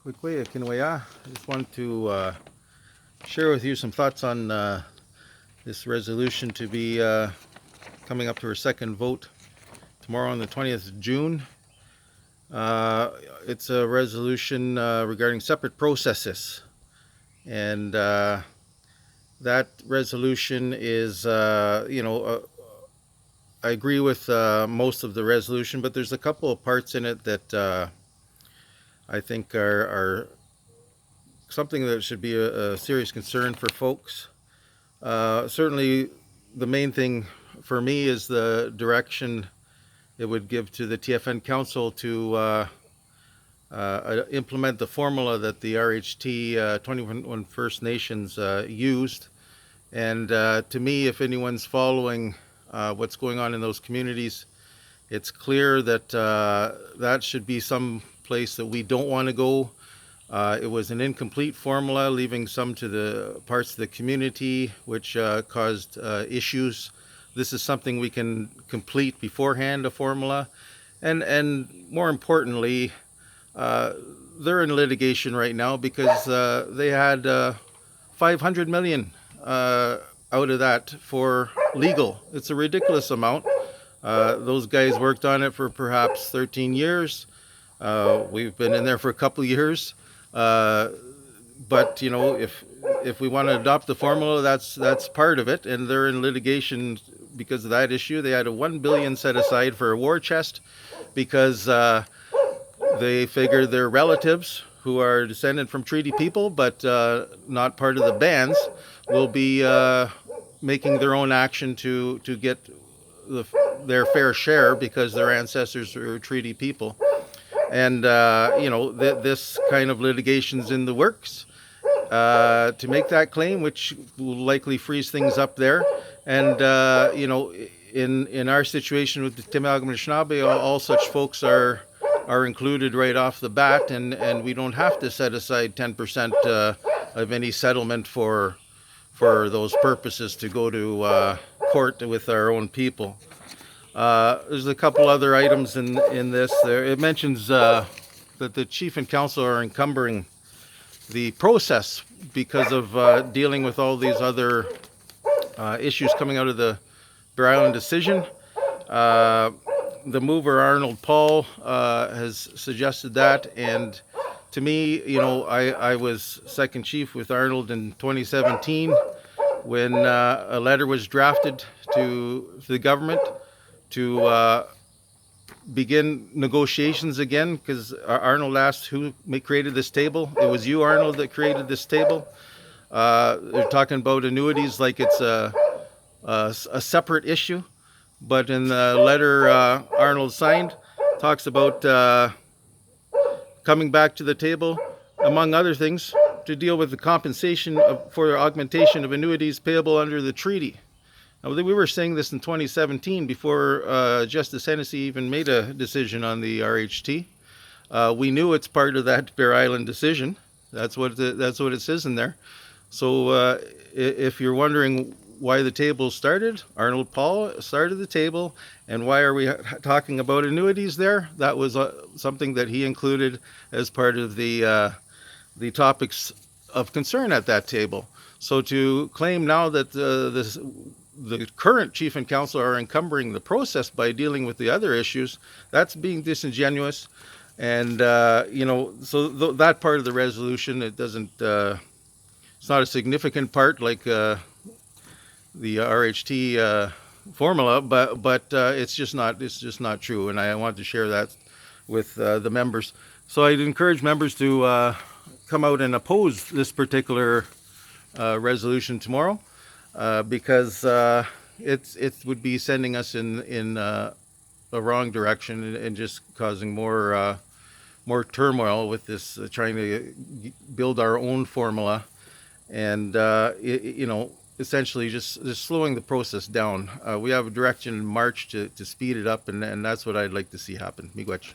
Quickly, Kinwaya. I just wanted to share with you some thoughts on this resolution to be coming up to our second vote tomorrow on the 20th of June. It's a resolution regarding separate processes, and that resolution is, I agree with most of the resolution, but there's a couple of parts in it that I think are something that should be a serious concern for folks. Certainly, the main thing for me is the direction it would give to the TFN Council to implement the formula that the RHT 21 First Nations used. And to me, if anyone's following what's going on in those communities, it's clear that that should be some place that we don't want to go. It was an incomplete formula, leaving some to the parts of the community, which caused issues. This is something we can complete beforehand, a formula. And more importantly, they're in litigation right now because they had 500 million out of that for legal. It's a ridiculous amount. Those guys worked on it for perhaps 13 years. We've been in there for a couple of years. But if we want to adopt the formula, that's part of it, and they're in litigation because of that issue. They had a $1 billion set aside for a war chest because they figure their relatives who are descended from treaty people but not part of the bands will be making their own action to get their fair share because their ancestors are treaty people. And this kind of litigation's in the works to make that claim, which will likely freeze things up there. And in our situation with the Timailagim Anishinaabe, all such folks are included right off the bat, and we don't have to set aside 10% of any settlement for those purposes to go to court with our own people. There's a couple other items in this. It mentions that the chief and council are encumbering the process because of dealing with all these other issues coming out of the Bear Island decision. The mover, Arnold Paul, has suggested that, and to me, I was second chief with Arnold in 2017 when a letter was drafted to the government to begin negotiations again, because Arnold asked who created this table. It was you, Arnold, that created this table. They're talking about annuities like it's a separate issue, but in the letter Arnold signed, talks about coming back to the table, among other things, to deal with the compensation for the augmentation of annuities payable under the treaty. Now, we were saying this in 2017 before Justice Hennessy even made a decision on the RHT. We knew it's part of that Bear Island decision. That's what it says in there. So if you're wondering why the table started, Arnold Paul started the table, and why are we talking about annuities there? That was something that he included as part of the topics of concern at that table. So to claim now that the current chief and council are encumbering the process by dealing with the other issues, that's being disingenuous. And so that part of the resolution, it doesn't, it's not a significant part like the RHT formula, but it's just not true. And I want to share that with the members. So I'd encourage members to come out and oppose this particular resolution tomorrow. Because it would be sending us in a wrong direction and just causing more turmoil with this trying to build our own formula, and essentially just slowing the process down. We have a direction in March to speed it up, and that's what I'd like to see happen. Miigwech.